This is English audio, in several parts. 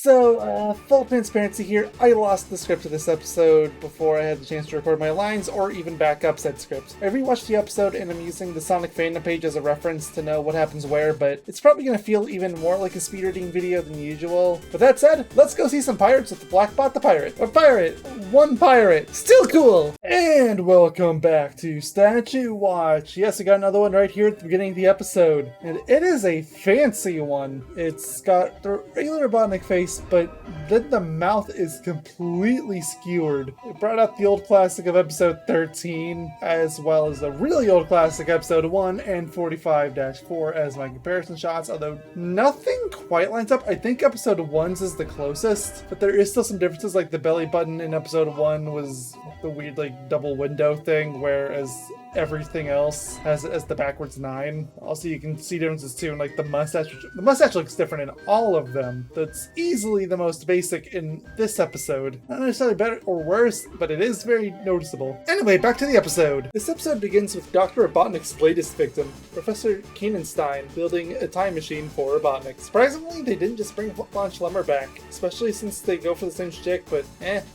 Full transparency here, I lost the script of this episode before I had the chance to record my lines or even back up said script. I rewatched the episode and I'm using the Sonic fandom page as a reference to know what happens where, but it's probably going to feel even more like a speed reading video than usual. With that said, let's go see some pirates with the Blackbot the pirate. A pirate! One pirate! Still cool! And welcome back to Statue Watch. Yes, I got another one right here at the beginning of the episode. And it is a fancy one. It's got the regular Robotnik face, but then the mouth is completely skewered. It brought out the old classic of episode 13, as well as the really old classic episode 1 and 45-4 as my comparison shots, although nothing quite lines up. I think episode 1's is the closest, but there is still some differences, like the belly button in episode 1 was the weird like double window thing, whereas everything else has it as the backwards 9. Also, you can see differences too in like the mustache. The mustache looks different in all of them. That's easily the most basic in this episode. Not necessarily better or worse, but it is very noticeable. Anyway, back to the episode. This episode begins with Dr. Robotnik's latest victim, Professor Kenenstein, building a time machine for Robotnik. Surprisingly, they didn't just bring Von Schlemmer back, especially since they go for the same shtick, but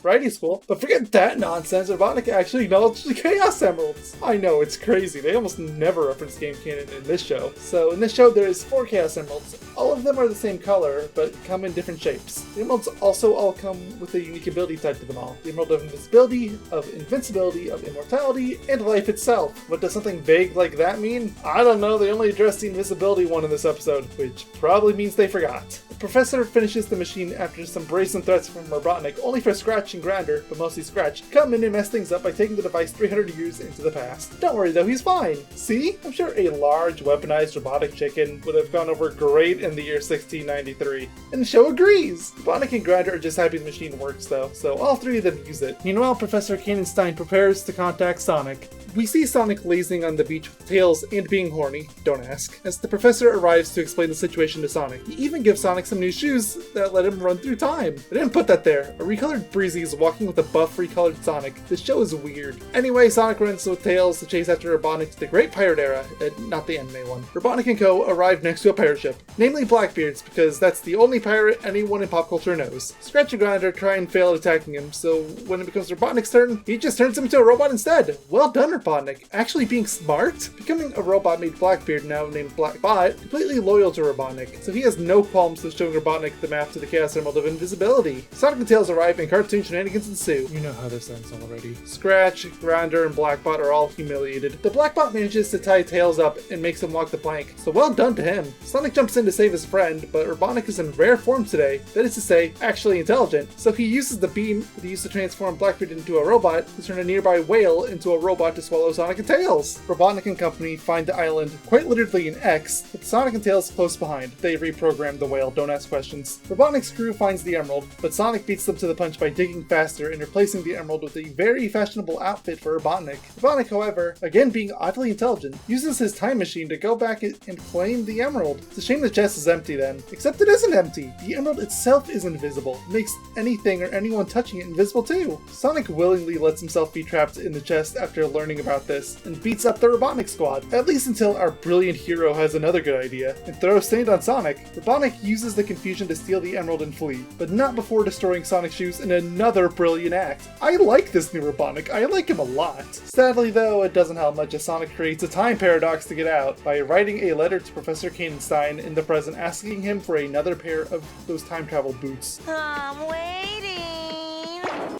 variety's cool. But forget that nonsense, Robotnik actually acknowledged the Chaos Emeralds. I know, it's crazy. They almost never reference game canon in this show. So in this show, there is 4 Chaos Emeralds. All of them are the same color, but come in different shapes. The emeralds also all come with a unique ability type to them all. The emerald of invisibility, of invincibility, of immortality, and life itself. What does something vague like that mean? I don't know, they only addressed the invisibility one in this episode, which probably means they forgot. The professor finishes the machine after some brazen threats from Robotnik, only for Scratch and Grinder, but mostly Scratch, come in and mess things up by taking the device 300 years into the past. Don't worry though, he's fine. See? I'm sure a large weaponized robotic chicken would have gone over great in the year 1693. And the show agrees! Robotnik and Grinder are just happy the machine works though, so all 3 of them use it. Meanwhile, Professor Kenenstein prepares to contact Sonic. We see Sonic lazing on the beach with Tails and being horny, don't ask, as the professor arrives to explain the situation to Sonic. He even gives Sonic some new shoes that let him run through time. I didn't put that there. A recolored Breezy is walking with a buff recolored Sonic. This show is weird. Anyway, Sonic runs with Tails to chase after Robotnik to the Great Pirate Era, not the anime one. Robotnik and co. arrive next to a pirate ship, namely Blackbeard's, because that's the only pirate anyone in pop culture knows. Scratch and Grinder try and fail at attacking him, so when it becomes Robotnik's turn, he just turns him into a robot instead. Well done, Robotnik. Actually being smart? Becoming a robot made Blackbeard, now named Blackbot, completely loyal to Robotnik, so he has no qualms with showing Robotnik the map to the Chaos Emerald of Invisibility. Sonic and Tails arrive and cartoon shenanigans ensue. You know how this ends already. Scratch, Grinder, and Blackbot are all humiliated. The Blackbot manages to tie Tails up and makes him walk the plank, so well done to him. Sonic jumps in to save his friend, but Robotnik is in rare form today, that is to say, actually intelligent, so he uses the beam that he used to transform Blackbeard into a robot to turn a nearby whale into a robot to swallow Sonic and Tails. Robotnik and company find the island, quite literally an X, with Sonic and Tails close behind. They reprogram the whale, don't ask questions. Robotnik's crew finds the emerald, but Sonic beats them to the punch by digging faster and replacing the emerald with a very fashionable outfit for Robotnik. Robotnik, however, again being oddly intelligent, uses his time machine to go back and claim the emerald. It's a shame the chest is empty then. Except it isn't empty. The emerald itself is invisible. It makes anything or anyone touching it invisible too. Sonic willingly lets himself be trapped in the chest after learning about this, and beats up the Robotnik squad, at least until our brilliant hero has another good idea, and throws sand on Sonic. Robotnik uses the confusion to steal the emerald and flee, but not before destroying Sonic's shoes in another brilliant act. I like this new Robotnik, I like him a lot. Sadly though, it doesn't help much as Sonic creates a time paradox to get out by writing a letter to Professor Kenenstein in the present asking him for another pair of those time travel boots. I'm waiting.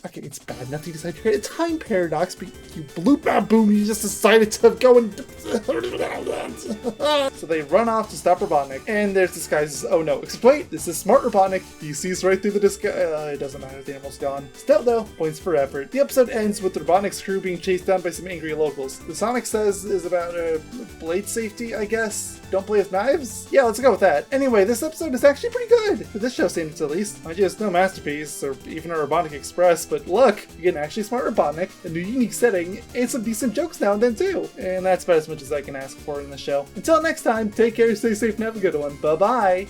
Okay, it's bad enough he decided to create a time paradox, but you bloop boom, you just decided to go and... So they run off to stop Robotnik, and there's disguises. Oh no, except wait, this is smart Robotnik. He sees right through the disguise. It doesn't matter, the animal's gone. Still though, points for effort. The episode ends with Robotnik's crew being chased down by some angry locals. The Sonic says is about blade safety, I guess. Don't play with knives? Yeah, let's go with that. Anyway, this episode is actually pretty good, for this show standards at least. I just no masterpiece, or even a Robotnik Express, but look, you get an actually smart Robotnik, a new unique setting, and some decent jokes now and then too. And that's about as much as I can ask for in the show. Until next time, take care, stay safe, and have a good one. Bye-bye!